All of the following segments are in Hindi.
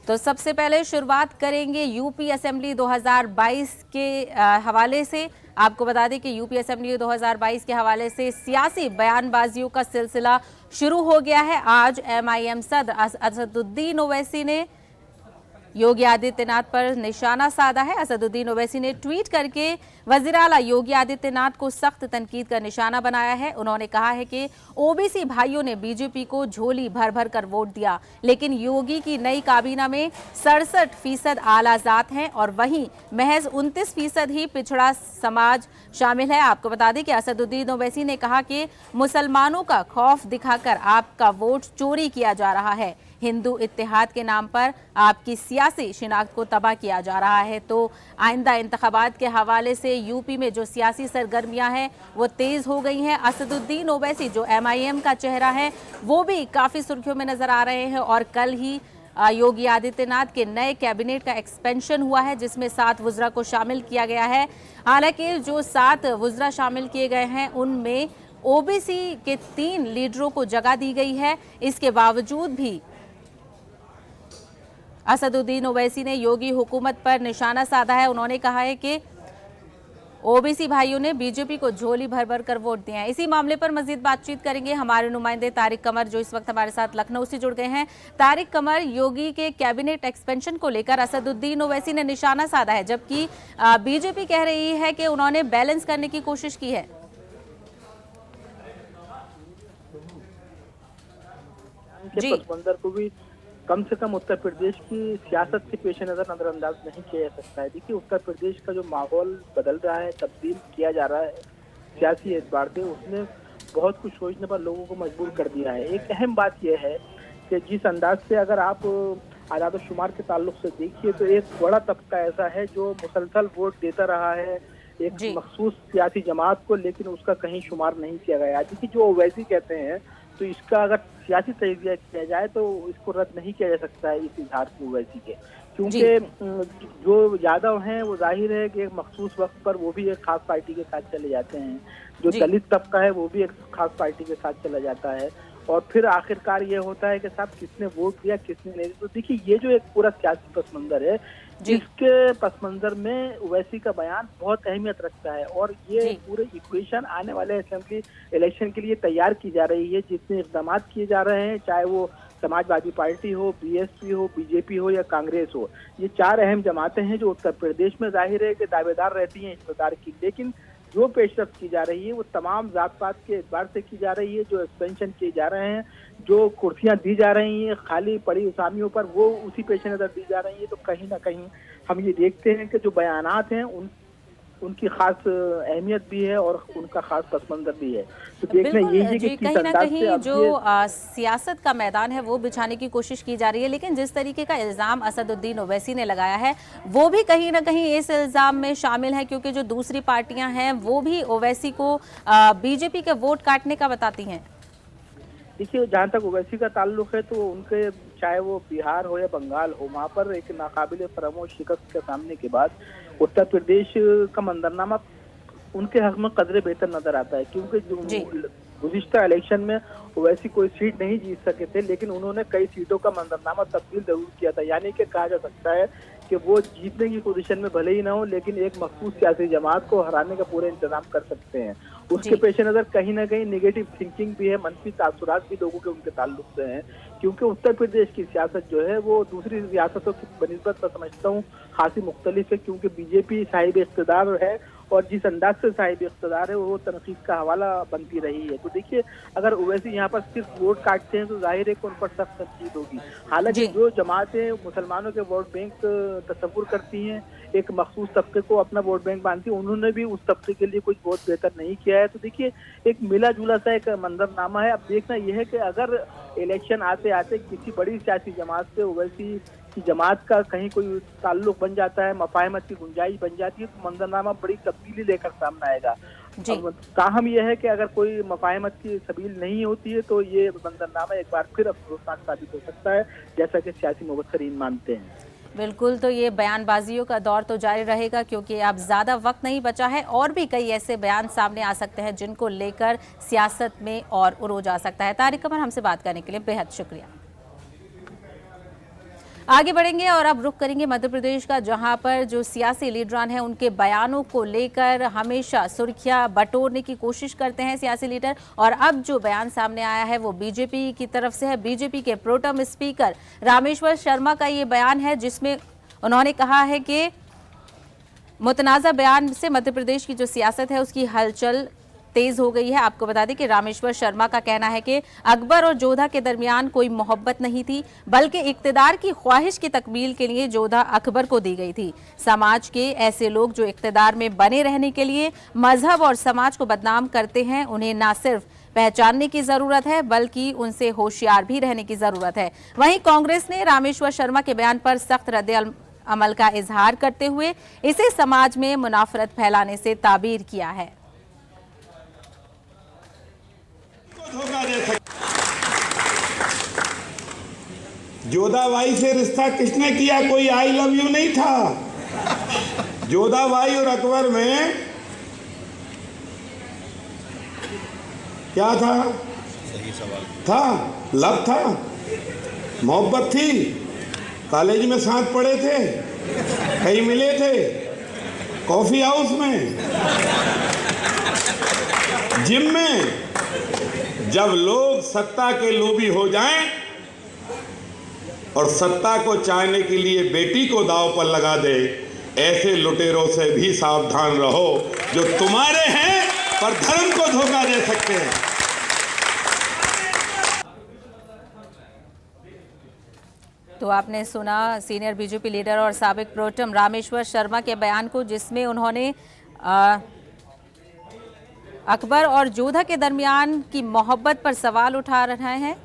तो सबसे पहले शुरुआत करेंगे यूपी असेंबली 2022 के हवाले से। आपको बता दें कि यूपी असेंबली 2022 के हवाले से सियासी बयानबाजियों का सिलसिला शुरू हो गया है। आज एमआईएम सदर असदुद्दीन ओवैसी ने योगी आदित्यनाथ पर निशाना साधा है। असदुद्दीन ओवैसी ने ट्वीट करके वजीर आला योगी आदित्यनाथ को सख्त तनकीद का निशाना बनाया है। उन्होंने कहा है कि ओबीसी भाइयों ने बीजेपी को झोली भर भर कर वोट दिया, लेकिन योगी की नई काबीना में 67% आलाजात हैं और वहीं महज 29% ही पिछड़ा समाज शामिल है। आपको बता दें कि असदुद्दीन ओवैसी ने कहा कि मुसलमानों का खौफ दिखाकर आपका वोट चोरी किया जा रहा है। हिंदू इत्तेहाद के नाम पर आपकी सियासी शिनाख्त को तबाह किया जा रहा है। तो आइंदा इंतखाबात के हवाले से यूपी में जो सियासी सरगर्मियां हैं वो तेज हो गई हैं। असदुद्दीन ओवैसी जो एमआईएम का चेहरा है वो भी काफी सुर्खियों में नजर आ रहे हैं और कल ही योगी आदित्यनाथ के नए कैबिनेट का एक्सपेंशन हुआ है जिसमें 7 वुज़रा को शामिल किया गया है। हालांकि जो 7 वुज़रा शामिल किए गए हैं उनमें ओबीसी के 3 लीडरों को जगह दी गई है। इसके बावजूद भी असदुद्दीन ओवैसी ने योगी हुकूमत पर निशाना साधा है। उन्होंने कहा है कि ओबीसी भाइयों ने बीजेपी को झोली भर भर कर वोट दिए हैं। इसी मामले पर मजीद बातचीत करेंगे हमारे नुमाइंदे तारिक कमर जो इस वक्त हमारे साथ लखनऊ से जुड़ गए हैं। तारिक कमर, योगी के कैबिनेट एक्सपेंशन को लेकर असदुद्दीन ओवैसी ने निशाना साधा है, जबकि बीजेपी कह रही है कि उन्होंने बैलेंस करने की कोशिश की है। जी, को भी कम से कम उत्तर प्रदेश की सियासत के पेश नजर नजरअंदाज नहीं किया जा सकता है। देखिए, उत्तर प्रदेश का जो माहौल बदल रहा है, तब्दील किया जा रहा है सियासी एतबार से, उसने बहुत कुछ सोचने पर लोगों को मजबूर कर दिया है। एक अहम बात यह है कि जिस अंदाज से अगर आप आदाद-ओ-शुमार के ताल्लुक से देखिए तो एक बड़ा तबका ऐसा है जो मुसलसल वोट देता रहा है एक मखसूस सियासी जमात को, लेकिन उसका कहीं शुमार नहीं किया गया। देखिए, जो ओवैसी कहते हैं तो इसका अगर सियासी तजज़िया किया जाए तो इसको रद्द नहीं किया जा सकता है इस इजहार को ओवैसी के, क्योंकि जो यादव हैं वो जाहिर है कि एक मखसूस वक्त पर वो भी एक खास पार्टी के साथ चले जाते हैं। जो दलित तबका है वो भी एक खास पार्टी के साथ चला जाता है और फिर आखिरकार ये होता है कि साहब किसने वोट दिया किसने नहीं। तो देखिए, ये जो एक पूरा सियासी पस मंजर है, जिसके पस मंजर में ओवैसी का बयान बहुत अहमियत रखता है और ये पूरे इक्वेशन आने वाले असेंबली इलेक्शन के लिए तैयार की जा रही है। जितने इक़दाम किए जा रहे हैं, चाहे वो समाजवादी पार्टी हो, बीएसपी हो, बीजेपी हो या कांग्रेस हो, ये 4 अहम जमातें हैं जो उत्तर प्रदेश में जाहिर है कि दावेदार रहती हैं इक़्तिदार की, लेकिन जो पेशरफ्त की जा रही है वो तमाम जात-पात के एतबार से की जा रही है। जो एक्सपेंशन किए जा रहे हैं, जो कुर्सियां दी जा रही हैं खाली पड़ी उसामियों पर, वो उसी पेश नज़र दी जा रही है। तो कहीं ना कहीं हम ये देखते हैं कि जो बयानात हैं उनकी खास अहमियत भी है और उनका खास पस मंजर भी है। तो देखना यही है कि कहीं ना कहीं जो सियासत का मैदान है वो बिछाने की कोशिश की जा रही है, लेकिन जिस तरीके का इल्जाम असदुद्दीन ओवैसी ने लगाया है वो भी कहीं ना कहीं इस इल्जाम में शामिल है, क्योंकि जो दूसरी पार्टियां हैं वो भी ओवैसी को बीजेपी के वोट काटने का बताती हैं। देखिए, जहाँ तक ओवैसी का ताल्लुक है तो उनके चाहे वो बिहार हो या बंगाल हो, वहाँ पर एक नाकाबिल फरामोश शिकस्त के सामने के बाद उत्तर प्रदेश का मंजरनामा उनके हक में कदरे बेहतर नजर आता है, क्योंकि जो गुज़िश्ता इलेक्शन में ओवैसी कोई सीट नहीं जीत सके थे, लेकिन उन्होंने कई सीटों का मंजरनामा तब्दील जरूर किया था। यानी कि कहा जा सकता है कि वो जीतने की पोजीशन में भले ही ना हो, लेकिन एक मखसूस सियासी जमात को हराने का पूरा इंतजाम कर सकते हैं। उसके पेश नज़र कहीं ना कहीं नेगेटिव थिंकिंग भी है, मनफी तासुरात भी लोगों के उनके ताल्लुक से हैं, क्योंकि उत्तर प्रदेश की सियासत जो है वो दूसरी रियासतों की बनिस्बत मैं समझता हूँ खासी मुख्तलिफ है, क्योंकि बीजेपी साहिब इक़्तिदार है और जिस अंदाज से साहिब इक़्तिदार है वो तनकीद का हवाला बनती रही है। तो देखिए, अगर ओवैसी यहाँ पर सिर्फ वोट काटते हैं तो जाहिर है कि उन पर सख्त तनकीद होगी। हालांकि जो जमातें मुसलमानों के वोट बैंक तस्वुर करती हैं, एक मखसूस तबके को अपना वोट बैंक मानती है, उन्होंने भी उस तबके के लिए कुछ बहुत बेहतर नहीं किया है। तो देखिए, एक मिला जुला सा एक मंजरनामा है। अब देखना यह है कि अगर इलेक्शन आते आते किसी बड़ी सियासी जमात से ओवैसी की जमात का कहीं कोई ताल्लुक बन जाता है, मफाहमत की गुंजाइश बन जाती है, तो मंजरनामा बड़ी तब्दीली लेकर सामने आएगा। ताहम यह है कि अगर कोई मफाहमत की सबील नहीं होती है तो ये मंजरनामा एक बार फिर अफसोसनाक साबित हो सकता है, जैसा कि सियासी मुबस्सिरीन मानते हैं। बिल्कुल, तो ये बयानबाजियों का दौर तो जारी रहेगा, क्योंकि अब ज़्यादा वक्त नहीं बचा है और भी कई ऐसे बयान सामने आ सकते हैं जिनको लेकर सियासत में और उरोज आ सकता है। तारिक कमर, हमसे बात करने के लिए बेहद शुक्रिया। आगे बढ़ेंगे और अब रुख करेंगे मध्य प्रदेश का, जहां पर जो सियासी लीडरान हैं उनके बयानों को लेकर हमेशा सुर्खियां बटोरने की कोशिश करते हैं सियासी लीडर। और अब जो बयान सामने आया है वो बीजेपी की तरफ से है। बीजेपी के प्रोटेम स्पीकर रामेश्वर शर्मा का ये बयान है, जिसमें उन्होंने कहा है कि मुतनाज़ा बयान से मध्य प्रदेश की जो सियासत है उसकी हलचल तेज हो गई है। आपको बता दें कि रामेश्वर शर्मा का कहना है कि अकबर और जोधा के दरमियान कोई मोहब्बत नहीं थी, बल्कि इक्तदार की ख्वाहिश की तकमील के लिए जोधा अकबर को दी गई थी। समाज के ऐसे लोग जो इक्तदार में बने रहने के लिए मजहब और समाज को बदनाम करते हैं, उन्हें ना सिर्फ पहचानने की जरूरत है बल्कि उनसे होशियार भी रहने की जरूरत है। वहीं कांग्रेस ने रामेश्वर शर्मा के बयान पर सख्त रद्द अमल का इजहार करते हुए इसे समाज में मुनाफरत फैलाने से ताबीर किया है। जोधाबाई से रिश्ता किसने किया? कोई आई लव यू नहीं था। जोधाबाई और अकबर में क्या था? सही सवाल था, लव था, मोहब्बत थी। कॉलेज में साथ पढ़े थे, कहीं मिले थे, कॉफी हाउस में, जिम में। जब लोग सत्ता के लोभी हो जाएं और सत्ता को चाहने के लिए बेटी को दांव पर लगा दे, ऐसे लुटेरों से भी सावधान रहो जो तुम्हारे हैं पर धर्म को धोखा दे सकते हैं। तो आपने सुना सीनियर बीजेपी लीडर और साबिक प्रोटेम रामेश्वर शर्मा के बयान को, जिसमें उन्होंने अकबर और जोधा के दरमियान की मोहब्बत पर सवाल उठा रहे हैं।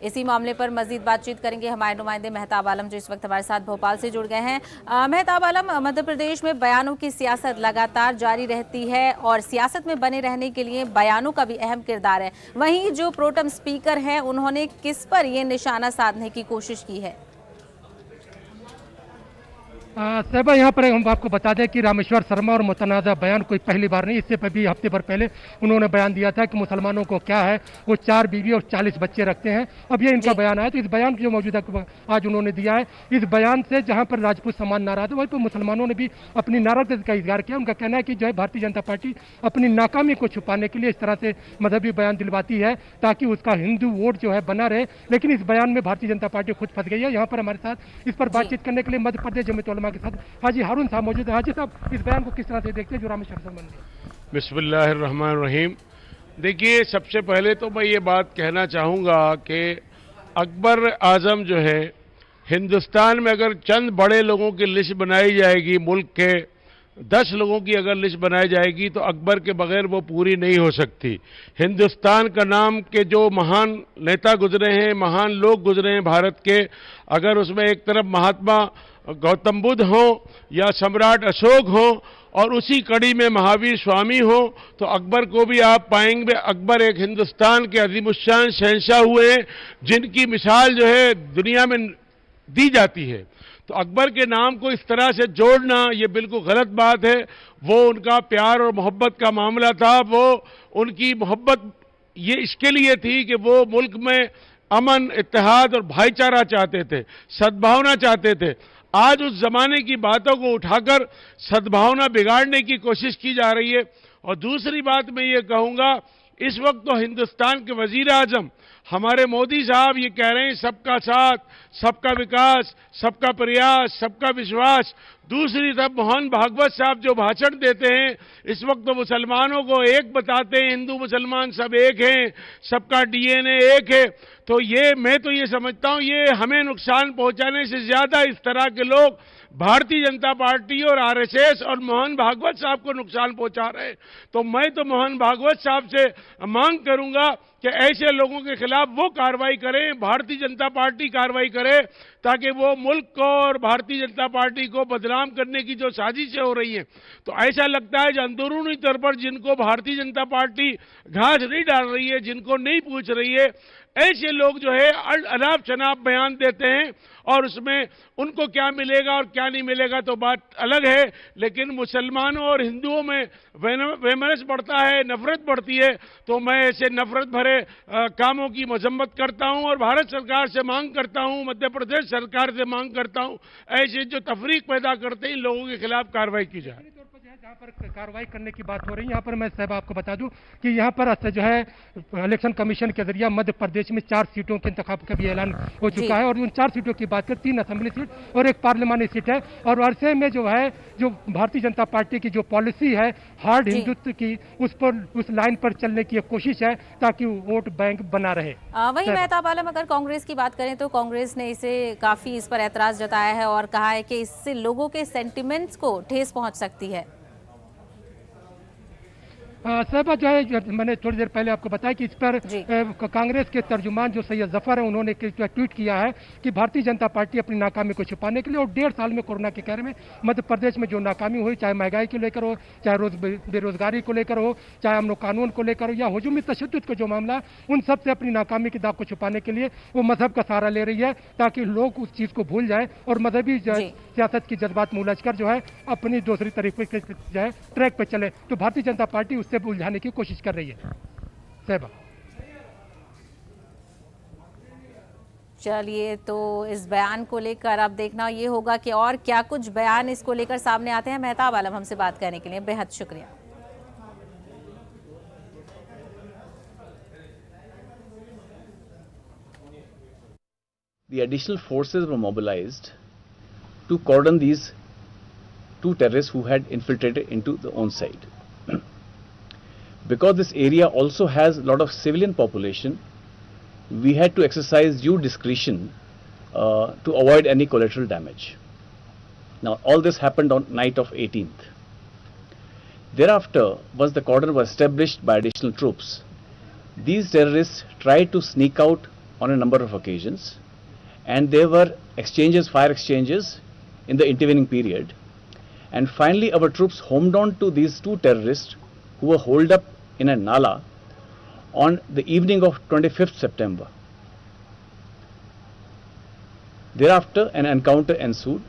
इसी मामले पर मजीद बातचीत करेंगे हमारे नुमाइंदे मेहताब आलम, जो इस वक्त हमारे साथ भोपाल से जुड़ गए हैं। मेहताब आलम, मध्य प्रदेश में बयानों की सियासत लगातार जारी रहती है और सियासत में बने रहने के लिए बयानों का भी अहम किरदार है। वहीं जो प्रोटेम स्पीकर हैं, उन्होंने किस पर ये निशाना साधने की कोशिश की है? साहबा, यहाँ पर हम आपको बता दें कि रामेश्वर शर्मा और मुतनाज़ा बयान कोई पहली बार नहीं, इससे भी हफ्ते भर पहले उन्होंने बयान दिया था कि मुसलमानों को क्या है, वो 4 बीवी और 40 बच्चे रखते हैं। अब ये इनका बयान आया, तो इस बयान जो मौजूदा आज उन्होंने दिया है, इस बयान से जहाँ पर राजपूत समाज नाराज है, वहीं पर मुसलमानों ने भी अपनी नाराजगी का इजहार किया। उनका कहना है कि जो है भारतीय जनता पार्टी अपनी नाकामी को छुपाने के लिए इस तरह से मजहबी बयान दिलवाती है ताकि उसका हिंदू वोट जो है बना रहे। लेकिन इस बयान में भारतीय जनता पार्टी खुद फंस गई है। यहाँ पर हमारे साथ इस पर बातचीत करने के लिए मध्य प्रदेश जमीयत उलमा के साथ हाजी हारून साहब मौजूद है। हाजी साहब, इस बयान को किस तरह से देखते हैं जो रामेश्वर शर्मा ने? बिस्मिल्लाहिर्रहमानिर्रहीम। देखिए, सबसे पहले तो मैं ये बात कहना चाहूँगा कि अकबर आजम जो है, हिंदुस्तान में अगर चंद बड़े लोगों की लिस्ट बनाई जाएगी, मुल्क के 10 लोगों की अगर लिस्ट बनाई जाएगी तो अकबर के बगैर वो पूरी नहीं हो सकती। हिंदुस्तान का नाम के जो महान नेता गुजरे हैं, महान लोग गुजरे हैं भारत के, अगर उसमें एक तरफ महात्मा गौतम बुद्ध हो या सम्राट अशोक हो और उसी कड़ी में महावीर स्वामी हो, तो अकबर को भी आप पाएंगे। अकबर एक हिंदुस्तान के अजीमुश्शान शहंशाह हुए हैं जिनकी मिसाल जो है दुनिया में दी जाती है। तो अकबर के नाम को इस तरह से जोड़ना ये बिल्कुल गलत बात है। वो उनका प्यार और मोहब्बत का मामला था। वो उनकी मोहब्बत ये इसके लिए थी कि वो मुल्क में अमन, इत्तेहाद और भाईचारा चाहते थे, सद्भावना चाहते थे। आज उस जमाने की बातों को उठाकर सद्भावना बिगाड़ने की कोशिश की जा रही है। और दूसरी बात मैं ये कहूँगा, इस वक्त तो हिंदुस्तान के वजीर आजम हमारे मोदी साहब ये कह रहे हैं सबका साथ, सबका विकास, सबका प्रयास, सबका विश्वास। दूसरी तरफ मोहन भागवत साहब जो भाषण देते हैं, इस वक्त तो मुसलमानों को एक बताते हैं, हिंदू मुसलमान सब एक हैं, सबका डीएनए एक है। तो ये मैं तो ये समझता हूँ ये हमें नुकसान पहुंचाने से ज्यादा इस तरह के लोग भारतीय जनता पार्टी और आरएसएस और मोहन भागवत साहब को नुकसान पहुंचा रहे हैं। तो मैं तो मोहन भागवत साहब से मांग करूंगा कि ऐसे लोगों के खिलाफ वो कार्रवाई करें, भारतीय जनता पार्टी कार्रवाई करे, ताकि वो मुल्क को और भारतीय जनता पार्टी को बदनाम करने की जो साजिशें हो रही हैं, तो ऐसा लगता है कि अंदरूनी तौर पर जिनको भारतीय जनता पार्टी घास नहीं डाल रही है, जिनको नहीं पूछ रही है, ऐसे लोग जो है अनाप शनाप बयान देते हैं और उसमें उनको क्या मिलेगा और क्या नहीं मिलेगा तो बात अलग है, लेकिन मुसलमानों और हिंदुओं में वैमनस्य बढ़ता है, नफरत बढ़ती है, तो मैं ऐसे नफरत भरे कामों की मजम्मत करता हूं और भारत सरकार से मांग करता हूं, मध्य प्रदेश सरकार से मांग करता हूं, ऐसे जो तफरीक पैदा करते हैं इन लोगों के खिलाफ कार्रवाई की जाए। यहाँ पर कार्रवाई करने की बात हो रही है, यहाँ पर मैं साहब आपको बता दूं कि यहाँ पर जो है इलेक्शन कमीशन के जरिए मध्य प्रदेश में 4 सीटों के इंतखाब का भी ऐलान हो चुका है और उन 4 सीटों की बात करें 3 असेंबली सीट और 1 पार्लियामानी सीट है। और ऐसे में जो है जो भारतीय जनता पार्टी की जो पॉलिसी है हार्ड हिंदुत्व की, उस लाइन पर चलने की कोशिश है ताकि वोट बैंक बना रहे। वही मेहताब आलम, अगर कांग्रेस की बात करें तो कांग्रेस ने इसे काफी इस पर ऐतराज जताया है और कहा है कि इससे लोगों के सेंटिमेंट्स को ठेस पहुंच सकती है। साहब जो है मैंने थोड़ी देर पहले आपको बताया कि इस पर कांग्रेस के तर्जुमान जो सैयद जफर है उन्होंने ट्वीट किया है कि भारतीय जनता पार्टी अपनी नाकामी को छुपाने के लिए और 1.5 साल में कोरोना के कहर में मध्य प्रदेश में जो नाकामी हुई, चाहे महंगाई को लेकर हो, चाहे बेरोजगारी को लेकर हो, चाहे अमन कानून को लेकर हो या हुजूमी तशद्दुद का जो मामला, उन सब से अपनी नाकामी की दाग को छुपाने के लिए वो मजहब का सहारा ले रही है ताकि लोग उस चीज़ को भूल जाए और मजहबी सियासत की जज्बात में उलझकर जो है अपनी दूसरी तरीके से जो है ट्रैक पर चले। तो भारतीय जनता पार्टी उससे उलझाने की कोशिश कर रही है। सहबा चलिए, तो इस बयान को लेकर अब देखना ये होगा कि और क्या कुछ बयान इसको लेकर सामने आते हैं। मेहताब आलम हमसे बात करने के लिए बेहद शुक्रिया। The additional forces were mobilized to cordon these 2 terrorists who had infiltrated into the own side. Because this area also has a lot of civilian population, we had to exercise due discretion to avoid any collateral damage. Now all this happened on night of 18th. Thereafter, once the cordon was established by additional troops, these terrorists tried to sneak out on a number of occasions, and there were fire exchanges in the intervening period, and finally our troops homed on to these 2 terrorists who were holed up in a nala on the evening of 25th September. Thereafter an encounter ensued.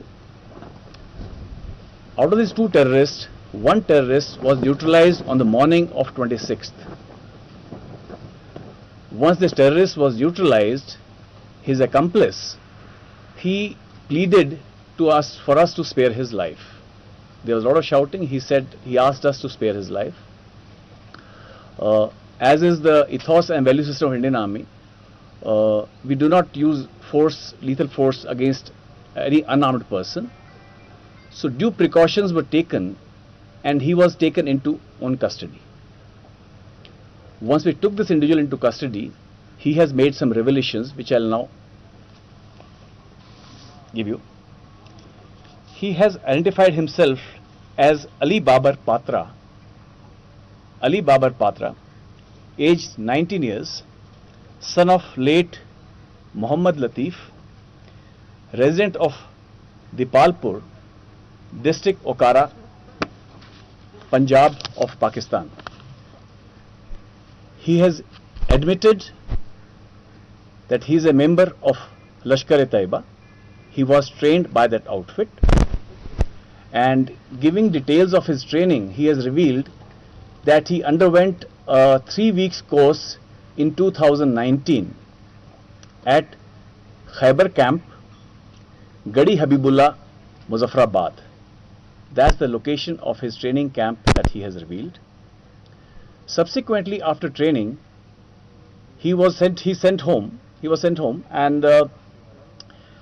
Out of these 2 terrorists, 1 terrorist was neutralized on the morning of 26th. Once this terrorist was neutralized, his accomplice, he pleaded to us for us to spare his life. There was a lot of shouting. He asked us to spare his life. As is the ethos and value system of Indian Army, we do not use lethal force against any unarmed person. So due precautions were taken and he was taken into own custody. Once we took this individual into custody, he has made some revelations which I will now give you. He has identified himself as Ali Babar Patra. Ali Babar Patra, aged 19 years, son of late Muhammad Latif, resident of Dipalpur, district Okara, Punjab of Pakistan. He has admitted that he is a member of Lashkar-e-Taiba. He was trained by that outfit, and giving details of his training, he has revealed that he underwent a 3 weeks course in 2019 at Khyber camp, Gadi Habibullah, Muzaffarabad. That's the location of his training camp that he has revealed. Subsequently, after training, he was sent home, and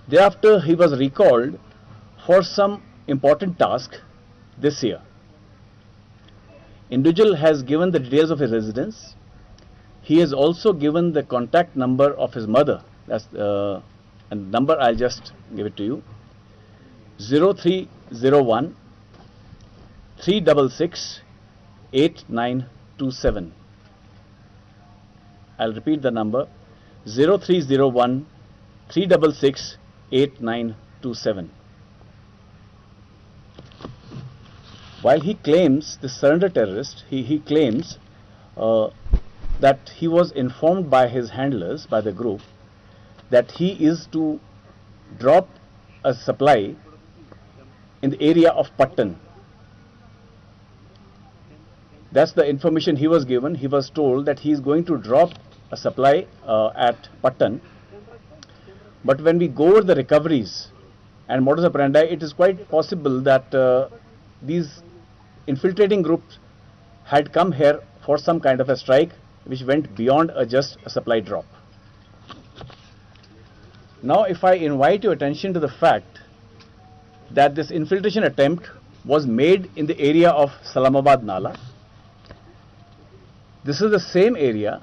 thereafter he was recalled for some important task this year. Individual has given the details of his residence. He has also given the contact number of his mother. That's and number, I'll just give it to you: 0301 366 8927. I'll repeat the number: 0301 366 8927. While he claims, the surrender terrorist, he claims that he was informed by his handlers, by the group, that he is to drop a supply in the area of Patan. That's the information he was given. He was told that he is going to drop a supply at Patan. But when we go over the recoveries and modus operandi, it is quite possible that these infiltrating groups had come here for some kind of a strike which went beyond just a supply drop. Now, if I invite your attention to the fact that this infiltration attempt was made in the area of Salamabad Nala, this is the same area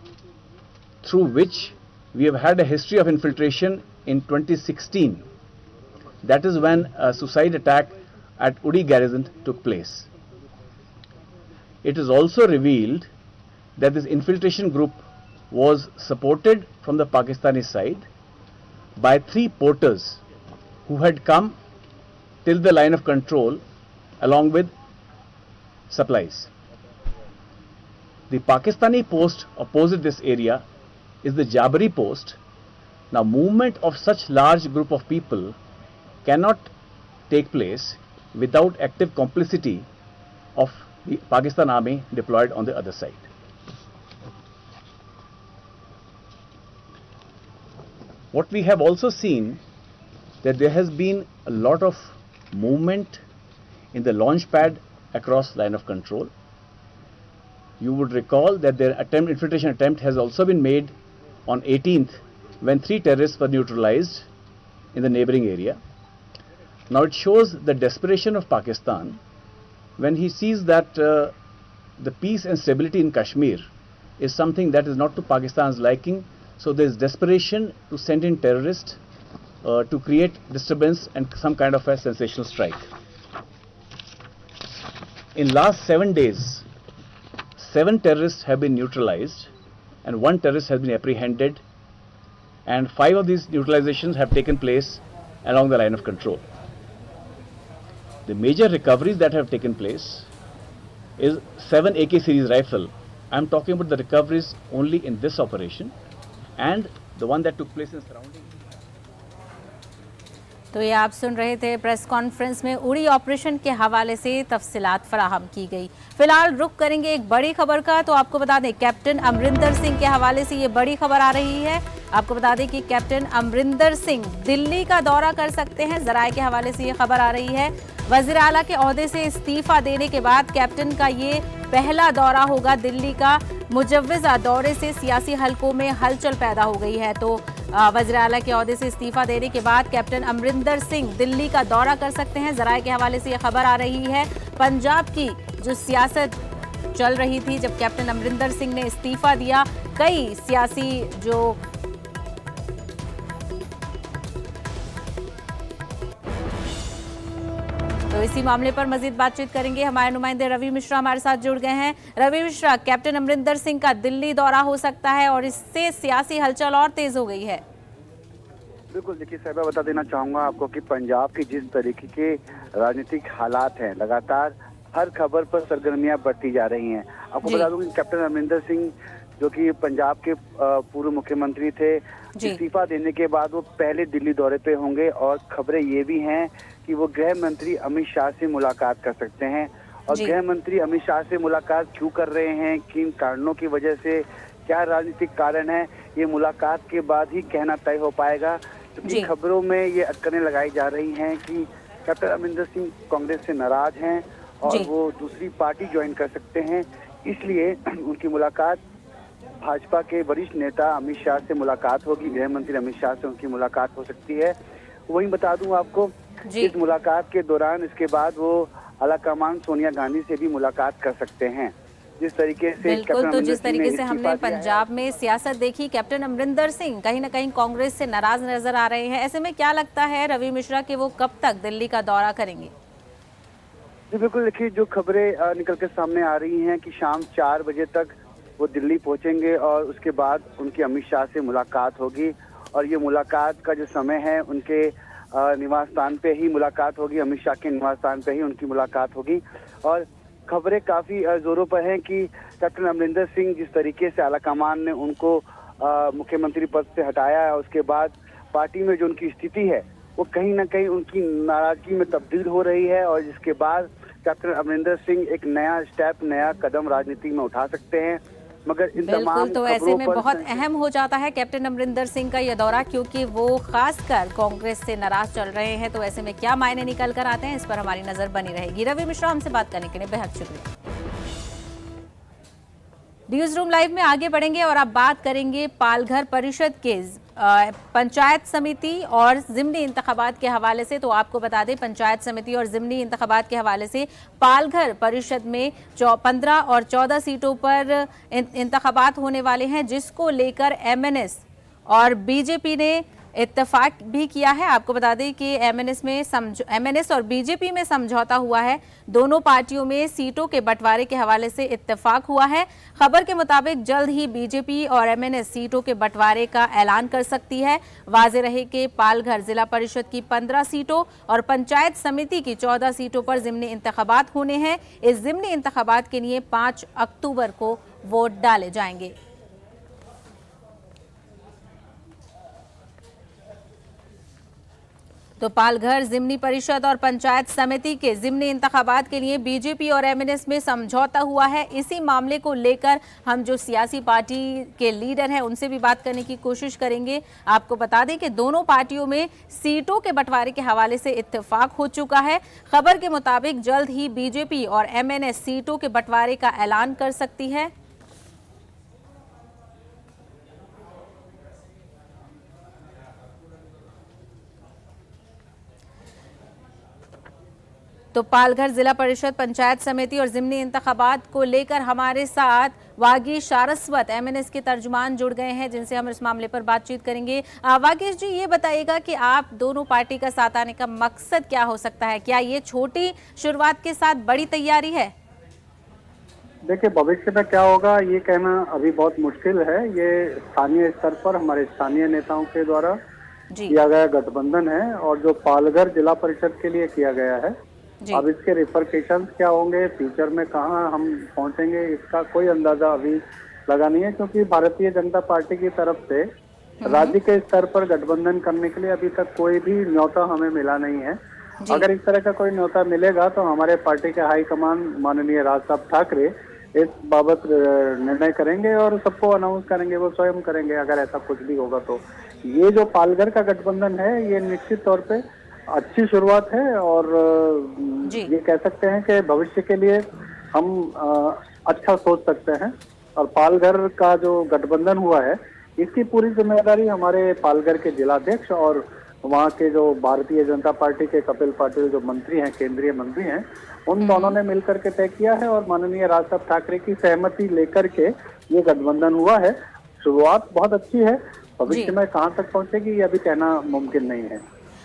through which we have had a history of infiltration in 2016. That is when a suicide attack at Uri garrison took place. It is also revealed that this infiltration group was supported from the Pakistani side by 3 porters who had come till the line of control along with supplies. The Pakistani post opposite this area is the Jabari post. Now, movement of such large group of people cannot take place without active complicity of the Pakistan army deployed on the other side. What we have also seen that there has been a lot of movement in the launch pad across line of control. You would recall that their infiltration attempt has also been made on 18th when 3 terrorists were neutralized in the neighboring area. Now it shows the desperation of Pakistan when he sees that the peace and stability in Kashmir is something that is not to Pakistan's liking. So there is desperation to send in terrorists to create disturbance and some kind of a sensational strike. In last 7 days, 7 terrorists have been neutralized and 1 terrorist has been apprehended, and 5 of these neutralizations have taken place along the line of control. The major recoveries that have taken place is 7 AK series rifle. I am talking about the recoveries only in this operation and the one that took place in surrounding. तो ये आप सुन रहे थे प्रेस कॉन्फ्रेंस में उड़ी ऑपरेशन के हवाले से तफसीलात फराहम की गई। फिलहाल रुख करेंगे एक बड़ी खबर का। तो आपको बता दें कैप्टन अमरिंदर सिंह के हवाले से ये बड़ी खबर आ रही है। आपको बता दें कि कैप्टन अमरिंदर सिंह दिल्ली का दौरा कर सकते हैं। जराए के हवाले से ये खबर आ रही है। वजीर आला के ओहदे से इस्तीफा देने के बाद कैप्टन का ये पहला दौरा होगा दिल्ली का। मुजव्वज़ा दौरे से सियासी हलकों में हलचल पैदा हो गई है। तो वज़ीर आला के ओहदे से इस्तीफा देने के बाद कैप्टन अमरिंदर सिंह दिल्ली का दौरा कर सकते हैं। ज़राए के हवाले से ये खबर आ रही है। पंजाब की जो सियासत चल रही थी जब कैप्टन अमरिंदर सिंह ने इस्तीफा दिया, कई सियासी जो तो इसी मामले पर मजीद बातचीत करेंगे। हमारे नुमाइंदे रवि मिश्रा हमारे साथ जुड़ गए हैं। रवि मिश्रा, कैप्टन अमरिंदर सिंह का दिल्ली दौरा हो सकता है और इससे सियासी हलचल और तेज हो गई है। बिल्कुल, देखिए साहिबा, बता देना चाहूंगा आपको कि पंजाब की जिस तरीके के राजनीतिक हालात हैं, लगातार हर खबर पर सरगर्मियां बढ़ती जा रही हैं। आपको बता दूं कि कैप्टन अमरिंदर सिंह जो कि पंजाब के पूर्व मुख्यमंत्री थे, इस्तीफा देने के बाद वो पहले दिल्ली दौरे पे होंगे और खबरें ये भी हैं कि वो गृह मंत्री अमित शाह से मुलाकात कर सकते हैं। और गृह मंत्री अमित शाह से मुलाकात क्यों कर रहे हैं, किन कारणों की वजह से, क्या राजनीतिक कारण है, ये मुलाकात के बाद ही कहना तय हो पाएगा। क्योंकि खबरों में ये अटकलें लगाई जा रही हैं कि कैप्टन अमरिंदर सिंह कांग्रेस से नाराज हैं और वो दूसरी पार्टी ज्वाइन कर सकते हैं, इसलिए उनकी मुलाकात भाजपा के वरिष्ठ नेता अमित शाह से मुलाकात होगी। गृह मंत्री अमित शाह से उनकी मुलाकात हो सकती है। वहीं बता दूं आपको, इस मुलाकात के दौरान इसके बाद वो आलाकमान सोनिया गांधी से भी मुलाकात कर सकते हैं। जिस तरीके से बिल्कुल, तो जिस तरीके से हमने पंजाब में सियासत देखी, कैप्टन अमरिंदर सिंह कहीं ना कहीं कांग्रेस से नाराज नजर आ रहे हैं। ऐसे में क्या लगता है रवि मिश्रा कि वो कब तक दिल्ली का दौरा करेंगे? जी बिल्कुल, देखिए जो खबरें निकल के सामने आ रही हैं कि शाम 4 बजे तक वो दिल्ली पहुंचेंगे और उसके बाद उनकी अमित शाह से मुलाकात होगी। और ये मुलाकात का जो समय है उनके निवास स्थान पे ही मुलाकात होगी, अमित शाह के निवास स्थान पे ही उनकी मुलाकात होगी। और खबरें काफी जोरों पर हैं कि कैप्टन अमरिंदर सिंह जिस तरीके से आलाकमान ने उनको मुख्यमंत्री पद से हटाया है, उसके बाद पार्टी में जो उनकी स्थिति है वो कहीं ना कहीं उनकी नाराजगी में तब्दील हो रही है, और जिसके बाद कैप्टन अमरिंदर सिंह एक नया स्टेप, नया कदम राजनीति में उठा सकते हैं। मगर इन बिल्कुल, तमाम तो ऐसे में खबरों पर बहुत अहम हो जाता है कैप्टन अमरिंदर सिंह का यह दौरा, क्योंकि वो खासकर कांग्रेस से नाराज चल रहे हैं। तो ऐसे में क्या मायने निकल कर आते हैं, इस पर हमारी नजर बनी रहेगी। रवि मिश्रा हमसे बात करने के लिए बेहद शुक्रिया। न्यूज रूम लाइव में आगे बढ़ेंगे और अब बात करेंगे पालघर परिषद के पंचायत समिति और जिमनी इंतखाबात के हवाले से। तो आपको बता दें, पंचायत समिति और जिमनी इंतखाबात के हवाले से पालघर परिषद में 15 और 14 सीटों पर इंतखाबात होने वाले हैं, जिसको लेकर एमएनएस और बीजेपी ने इत्तेफाक भी किया है। आपको बता दें कि एमएनएस और बीजेपी में समझौता हुआ है। दोनों पार्टियों में सीटों के बंटवारे के हवाले से इत्तेफाक हुआ है। खबर के मुताबिक जल्द ही बीजेपी और एमएनएस सीटों के बंटवारे का ऐलान कर सकती है। वाज़ेह रहे कि पालघर जिला परिषद की 15 सीटों और पंचायत समिति की 14 सीटों पर जिमनी इंतखाबात होने हैं। इस जिमनी इंतखाबात के लिए 5 अक्टूबर को वोट डाले जाएंगे। तो पालघर जिमनी परिषद और पंचायत समिति के जिमनी इंतखाबात के लिए बीजेपी और एमएनएस में समझौता हुआ है। इसी मामले को लेकर हम जो सियासी पार्टी के लीडर हैं उनसे भी बात करने की कोशिश करेंगे। आपको बता दें कि दोनों पार्टियों में सीटों के बंटवारे के हवाले से इत्तेफाक हो चुका है। खबर के मुताबिक जल्द ही बीजेपी और एमएनएस सीटों के बंटवारे का ऐलान कर सकती है। तो पालघर जिला परिषद, पंचायत समिति और जिमनी इंतखाबात को लेकर हमारे साथ वागीश सारस्वत एमएनएस के तर्जुमान जुड़ गए हैं, जिनसे हम इस मामले पर बातचीत करेंगे। वागीश जी, ये बताइएगा कि आप दोनों पार्टी का साथ आने का मकसद क्या हो सकता है? क्या ये छोटी शुरुआत के साथ बड़ी तैयारी है? देखिए, भविष्य में क्या होगा ये कहना अभी बहुत मुश्किल है। ये स्थानीय स्तर पर हमारे स्थानीय नेताओं के द्वारा किया गया गठबंधन है, और जो पालघर जिला परिषद के लिए किया गया है, अब इसके रिपरकेशंस क्या होंगे, फ्यूचर में कहां हम पहुंचेंगे, इसका कोई अंदाजा अभी लगा नहीं है। क्योंकि भारतीय जनता पार्टी की तरफ से राज्य के स्तर पर गठबंधन करने के लिए अभी तक कोई भी न्योता हमें मिला नहीं है। अगर इस तरह का कोई न्योता मिलेगा तो हमारे पार्टी के हाईकमान माननीय राज साहब ठाकरे इस बाबत निर्णय करेंगे और सबको अनाउंस करेंगे, वो स्वयं करेंगे अगर ऐसा कुछ भी होगा तो। ये जो पालघर का गठबंधन है ये निश्चित तौर पे अच्छी शुरुआत है, और ये कह सकते हैं कि भविष्य के लिए हम अच्छा सोच सकते हैं। और पालघर का जो गठबंधन हुआ है इसकी पूरी जिम्मेदारी हमारे पालघर के जिलाध्यक्ष और वहाँ के जो भारतीय जनता पार्टी के कपिल पाटिल जो मंत्री हैं, केंद्रीय मंत्री हैं, उन दोनों ने मिलकर के तय किया है, और माननीय राज साहब ठाकरे की सहमति लेकर के ये गठबंधन हुआ है। शुरुआत बहुत अच्छी है, भविष्य में कहाँ तक पहुँचेगी ये अभी कहना मुमकिन नहीं है।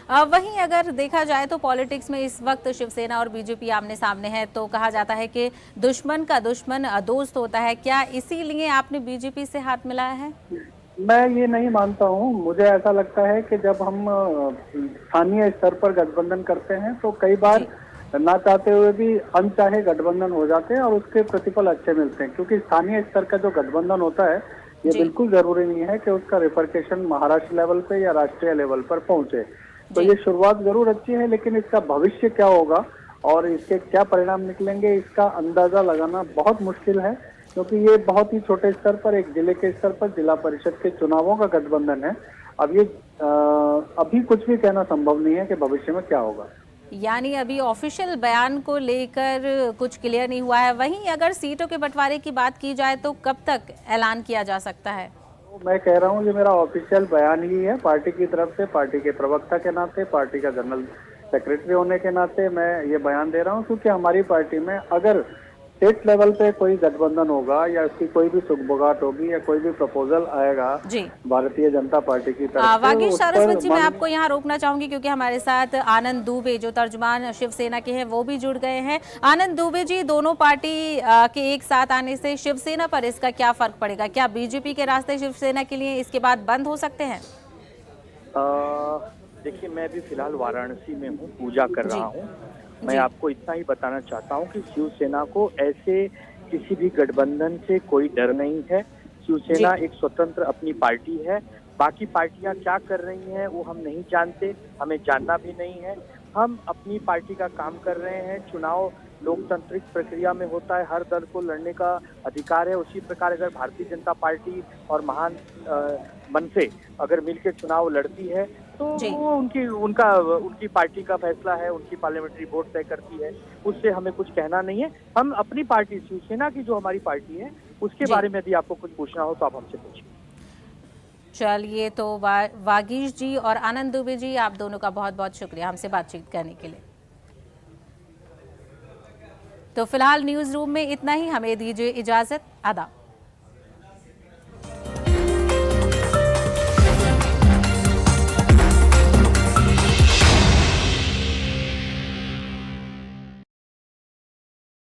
वहीं अगर देखा जाए तो पॉलिटिक्स में इस वक्त शिवसेना और बीजेपी आमने सामने है, तो कहा जाता है कि दुश्मन का दुश्मन दोस्त होता है। क्या इसीलिए आपने बीजेपी से हाथ मिलाया है? मैं ये नहीं मानता हूँ। मुझे ऐसा लगता है कि जब हम स्थानीय स्तर पर गठबंधन करते हैं तो कई बार ना चाहते हुए भी अनचाहे गठबंधन हो जाते हैं और उसके प्रतिफल अच्छे मिलते हैं। क्योंकि स्थानीय स्तर का जो गठबंधन होता है ये बिल्कुल जरूरी नहीं है कि उसका रिपरकेशन महाराष्ट्र लेवल पे या राष्ट्रीय लेवल पर पहुंचे। तो ये शुरुआत जरूर अच्छी है, लेकिन इसका भविष्य क्या होगा और इसके क्या परिणाम निकलेंगे इसका अंदाजा लगाना बहुत मुश्किल है। क्योंकि ये बहुत ही छोटे स्तर पर, एक जिले के स्तर पर जिला परिषद के चुनावों का गठबंधन है। अब ये अभी कुछ भी कहना संभव नहीं है कि भविष्य में क्या होगा। यानी अभी ऑफिशियल बयान को लेकर कुछ क्लियर नहीं हुआ है। वहीं अगर सीटों के बंटवारे की बात की जाए तो कब तक ऐलान किया जा सकता है? मैं कह रहा हूँ ये मेरा ऑफिशियल बयान ही है। पार्टी की तरफ से, पार्टी के प्रवक्ता के नाते, पार्टी का जनरल सेक्रेटरी होने के नाते मैं ये बयान दे रहा हूँ। क्योंकि हमारी पार्टी में अगर स्टेट लेवल पे कोई गठबंधन होगा या उसकी कोई भी सुगबुगाहट होगी या कोई भी प्रपोजल आएगा भारतीय जनता पार्टी की तरफ से, वागीश सारस्वत जी, मैं आपको यहाँ रोकना चाहूंगी क्योंकि हमारे साथ आनंद दुबे जो तर्जुमान शिवसेना के हैं वो भी जुड़ गए हैं। आनंद दुबे जी, दोनों पार्टी के एक साथ आने से शिवसेना पर इसका क्या फर्क पड़ेगा? क्या बीजेपी के रास्ते शिवसेना के लिए इसके बाद बंद हो सकते हैं? देखिए, मैं भी फिलहाल वाराणसी में हूँ, पूजा कर रहा हूँ। मैं जी। आपको इतना ही बताना चाहता हूं कि शिवसेना को ऐसे किसी भी गठबंधन से कोई डर नहीं है। शिवसेना एक स्वतंत्र अपनी पार्टी है। बाकी पार्टियां क्या कर रही हैं वो हम नहीं जानते, हमें जानना भी नहीं है। हम अपनी पार्टी का काम कर रहे हैं। चुनाव लोकतांत्रिक प्रक्रिया में होता है, हर दल को लड़ने का अधिकार है। उसी प्रकार अगर भारतीय जनता पार्टी और महान मन से अगर मिलकर चुनाव लड़ती है तो वो उनकी पार्टी का फैसला है, उनकी पार्लियामेंट्री बोर्ड तय करती है, उससे हमें कुछ कहना नहीं है। हम अपनी पार्टी शिवसेना की जो हमारी पार्टी है उसके बारे में यदि आपको कुछ पूछना हो तो आप हमसे पूछिए। चलिए, तो वागीश जी और आनंद दुबे जी, आप दोनों का बहुत बहुत शुक्रिया हमसे बातचीत करने के लिए। तो फिलहाल न्यूज रूम में इतना ही, हमें दीजिए इजाजत। आदाब।